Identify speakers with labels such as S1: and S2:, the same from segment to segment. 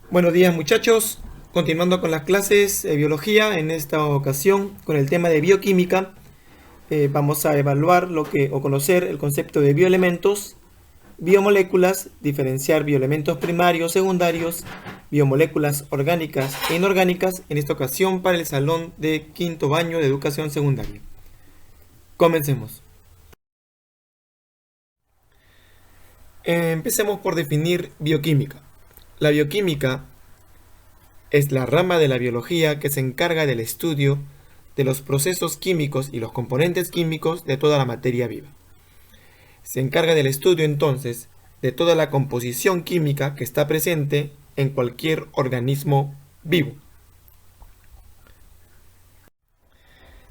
S1: Buenos días muchachos, continuando con las clases de biología, en esta ocasión con el tema de bioquímica, vamos a evaluar o conocer el concepto de bioelementos, biomoléculas, diferenciar bioelementos primarios, secundarios, biomoléculas orgánicas e inorgánicas, en esta ocasión para el salón de quinto año de educación secundaria. Comencemos. Empecemos por definir bioquímica. La bioquímica es la rama de la biología que se encarga del estudio de los procesos químicos y los componentes químicos de toda la materia viva. Se encarga del estudio entonces de toda la composición química que está presente en cualquier organismo vivo.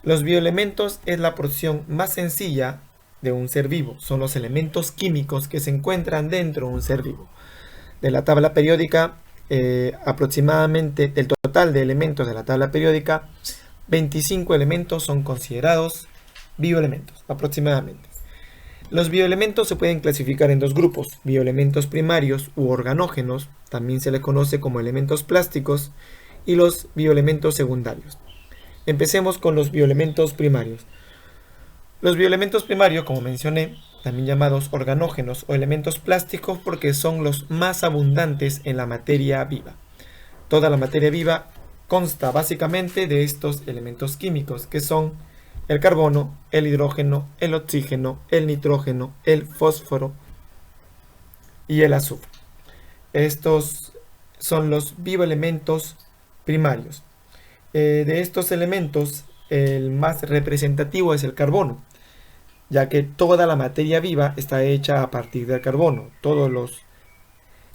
S1: Los bioelementos es la porción más sencilla de un ser vivo. Son los elementos químicos que se encuentran dentro de un ser vivo. De la tabla periódica, aproximadamente del total de elementos de la tabla periódica, 25 elementos son considerados bioelementos, aproximadamente. Los bioelementos se pueden clasificar en dos grupos: bioelementos primarios u organógenos, también se les conoce como elementos plásticos, y los bioelementos secundarios. Empecemos con los bioelementos primarios. Los bioelementos primarios, como mencioné, también llamados organógenos o elementos plásticos, porque son los más abundantes en la materia viva. Toda la materia viva consta básicamente de estos elementos químicos, que son el carbono, el hidrógeno, el oxígeno, el nitrógeno, el fósforo y el azufre. Estos son los bioelementos primarios. De estos elementos, el más representativo es el carbono, ya que toda la materia viva está hecha a partir del carbono.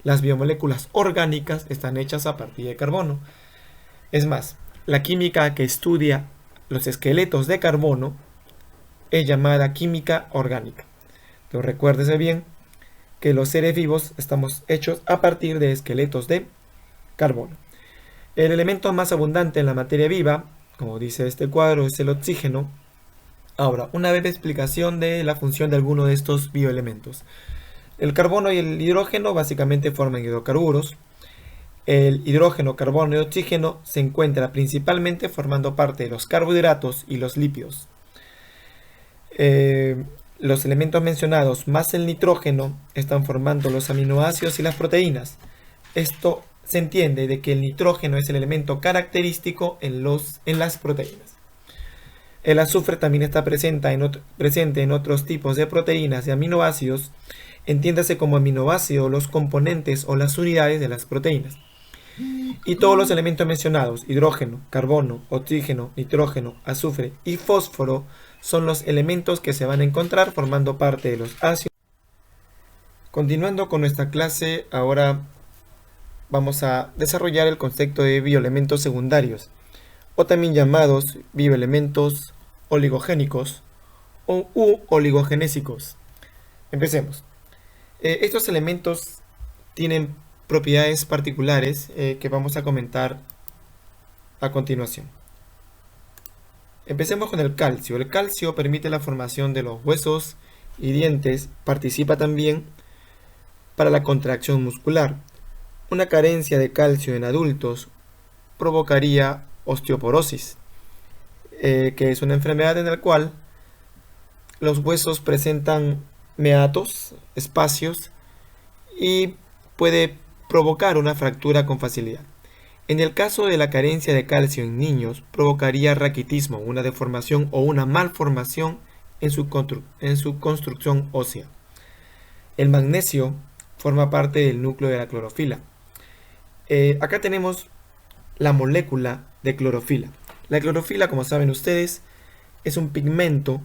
S1: Las biomoléculas orgánicas están hechas a partir de carbono. Es más, la química que estudia los esqueletos de carbono es llamada química orgánica. Entonces recuérdese bien que los seres vivos estamos hechos a partir de esqueletos de carbono. El elemento más abundante en la materia viva, como dice este cuadro, es el oxígeno. Ahora, una breve explicación de la función de alguno de estos bioelementos. El carbono y el hidrógeno básicamente forman hidrocarburos. El hidrógeno, carbono y oxígeno se encuentran principalmente formando parte de los carbohidratos y los lípidos. Los elementos mencionados más el nitrógeno están formando los aminoácidos y las proteínas. Esto se entiende de que el nitrógeno es el elemento característico en las proteínas. El azufre también está presente en otros tipos de proteínas y aminoácidos. Entiéndase como aminoácidos los componentes o las unidades de las proteínas. Y todos los elementos mencionados, hidrógeno, carbono, oxígeno, nitrógeno, azufre y fósforo, son los elementos que se van a encontrar formando parte de los ácidos. Continuando con nuestra clase, ahora vamos a desarrollar el concepto de bioelementos secundarios, o también llamados bioelementos oligogénicos u oligogenésicos. Empecemos. Estos elementos tienen propiedades particulares que vamos a comentar a continuación. Empecemos con el calcio. El calcio permite la formación de los huesos y dientes, participa también para la contracción muscular. Una carencia de calcio en adultos provocaría osteoporosis, que es una enfermedad en la cual los huesos presentan meatos, espacios, y puede provocar una fractura con facilidad. En el caso de la carencia de calcio en niños, provocaría raquitismo, una deformación o una malformación en su construcción ósea. El magnesio forma parte del núcleo de la clorofila. Acá tenemos la molécula de clorofila. La clorofila, como saben ustedes, es un pigmento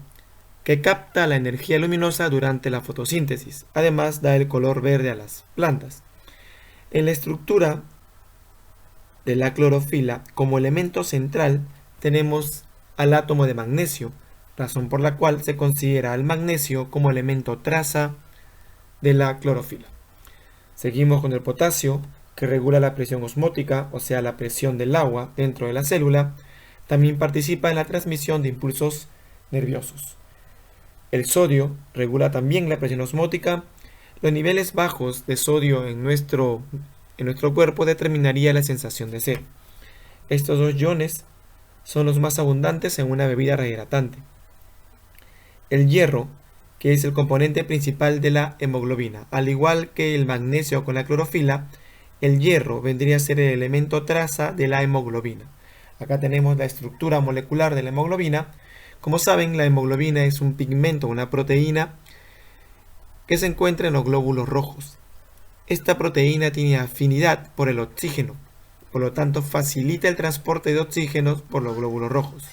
S1: que capta la energía luminosa durante la fotosíntesis. Además, da el color verde a las plantas. En la estructura de la clorofila, como elemento central, tenemos al átomo de magnesio, razón por la cual se considera al magnesio como elemento traza de la clorofila. Seguimos con el potasio, que regula la presión osmótica, o sea, la presión del agua dentro de la célula. También participa en la transmisión de impulsos nerviosos. El sodio regula también la presión osmótica. Los niveles bajos de sodio en nuestro en nuestro cuerpo determinaría la sensación de sed. Estos dos iones son los más abundantes en una bebida rehidratante. El hierro, que es el componente principal de la hemoglobina, al igual que el magnesio con la clorofila, el hierro vendría a ser el elemento traza de la hemoglobina. Acá tenemos la estructura molecular de la hemoglobina. Como saben, la hemoglobina es un pigmento, una proteína que se encuentra en los glóbulos rojos. Esta proteína tiene afinidad por el oxígeno, por lo tanto facilita el transporte de oxígeno por los glóbulos rojos.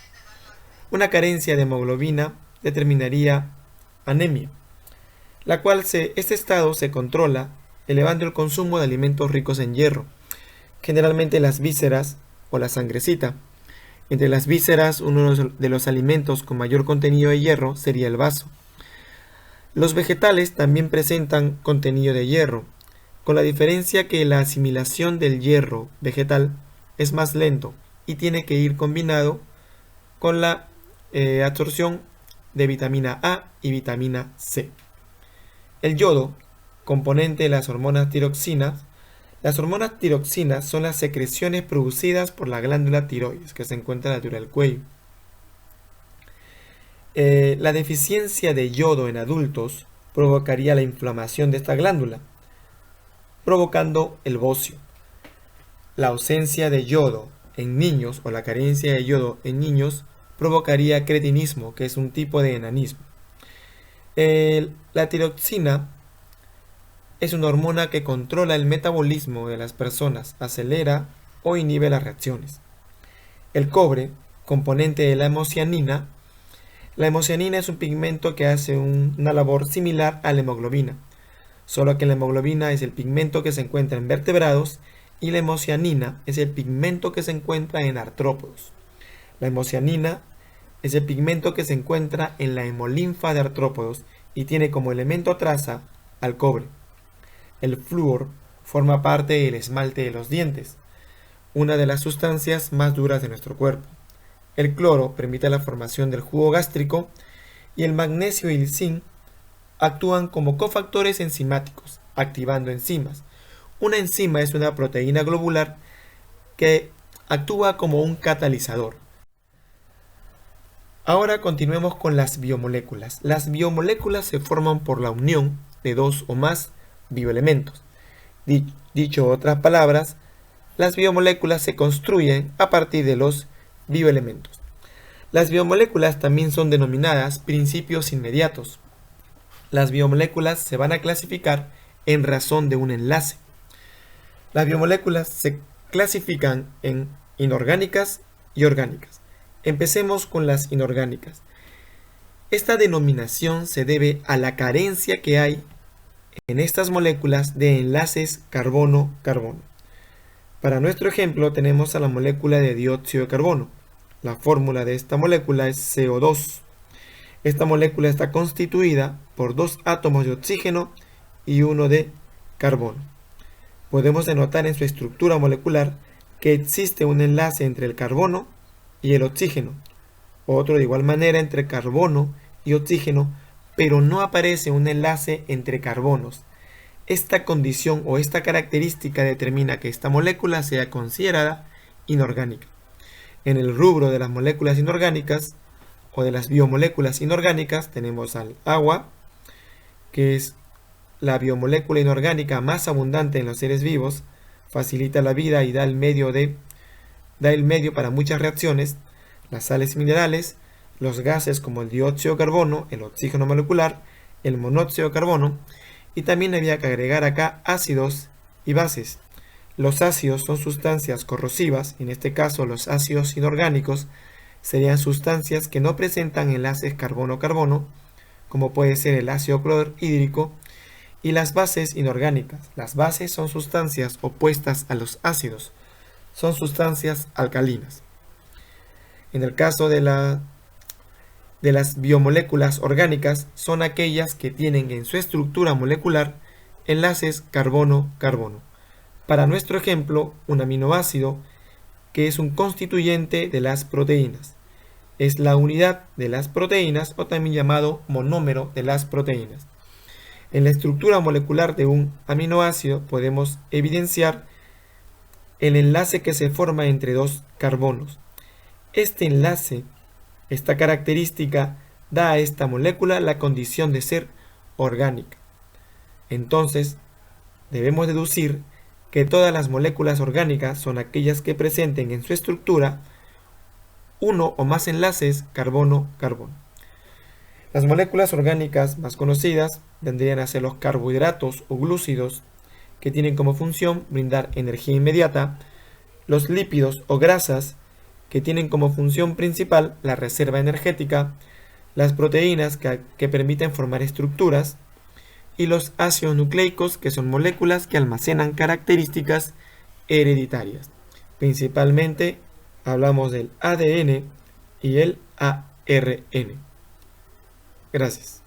S1: Una carencia de hemoglobina determinaría anemia, la cual este estado se controla elevando el consumo de alimentos ricos en hierro, generalmente las vísceras o la sangrecita. Entre las vísceras, uno de los alimentos con mayor contenido de hierro sería el vaso. Los vegetales también presentan contenido de hierro, con la diferencia que la asimilación del hierro vegetal es más lento y tiene que ir combinado con la absorción de vitamina A y vitamina C. El yodo, componente de las hormonas tiroxinas. Las hormonas tiroxinas son las secreciones producidas por la glándula tiroides, que se encuentra a la altura del cuello. La deficiencia de yodo en adultos provocaría la inflamación de esta glándula, provocando el bocio. La ausencia de yodo en niños o la carencia de yodo en niños provocaría cretinismo, que es un tipo de enanismo. La tiroxina es una hormona que controla el metabolismo de las personas, acelera o inhibe las reacciones. El cobre, componente de la hemocianina. La hemocianina es un pigmento que hace una labor similar a la hemoglobina, solo que la hemoglobina es el pigmento que se encuentra en vertebrados y la hemocianina es el pigmento que se encuentra en artrópodos. La hemocianina es el pigmento que se encuentra en la hemolinfa de artrópodos y tiene como elemento traza al cobre. El flúor forma parte del esmalte de los dientes, una de las sustancias más duras de nuestro cuerpo. El cloro permite la formación del jugo gástrico y el magnesio y el zinc actúan como cofactores enzimáticos, activando enzimas. Una enzima es una proteína globular que actúa como un catalizador. Ahora continuemos con las biomoléculas. Las biomoléculas se forman por la unión de dos o más bioelementos. Dicho en otras palabras, las biomoléculas se construyen a partir de los bioelementos. Las biomoléculas también son denominadas principios inmediatos. Las biomoléculas se van a clasificar en razón de un enlace. Las biomoléculas se clasifican en inorgánicas y orgánicas. Empecemos con las inorgánicas. Esta denominación se debe a la carencia que hay en estas moléculas de enlaces carbono-carbono. Para nuestro ejemplo tenemos a la molécula de dióxido de carbono. La fórmula de esta molécula es CO2. Esta molécula está constituida por 2 átomos de oxígeno y 1 de carbono. Podemos denotar en su estructura molecular que existe un enlace entre el carbono y el oxígeno, otro de igual manera entre carbono y oxígeno, pero no aparece un enlace entre carbonos. Esta condición o esta característica determina que esta molécula sea considerada inorgánica. En el rubro de las moléculas inorgánicas o de las biomoléculas inorgánicas tenemos al agua, que es la biomolécula inorgánica más abundante en los seres vivos, facilita la vida y da el medio para muchas reacciones. Las sales minerales, los gases como el dióxido de carbono, el oxígeno molecular, el monóxido de carbono, y también había que agregar acá ácidos y bases. Los ácidos son sustancias corrosivas, en este caso los ácidos inorgánicos serían sustancias que no presentan enlaces carbono-carbono, como puede ser el ácido clorhídrico, y las bases inorgánicas. Las bases son sustancias opuestas a los ácidos, son sustancias alcalinas. En el caso de las biomoléculas orgánicas, son aquellas que tienen en su estructura molecular enlaces carbono-carbono. Para nuestro ejemplo, un aminoácido, que es un constituyente de las proteínas. Es la unidad de las proteínas o también llamado monómero de las proteínas. En la estructura molecular de un aminoácido podemos evidenciar el enlace que se forma entre dos carbonos. Este enlace, esta característica, da a esta molécula la condición de ser orgánica. Entonces, debemos deducir que todas las moléculas orgánicas son aquellas que presenten en su estructura uno o más enlaces carbono-carbono. Las moléculas orgánicas más conocidas vendrían a ser los carbohidratos o glúcidos, que tienen como función brindar energía inmediata, los lípidos o grasas, que tienen como función principal la reserva energética, las proteínas que permiten formar estructuras, y los ácidos nucleicos, que son moléculas que almacenan características hereditarias. Principalmente hablamos del ADN y el ARN. Gracias.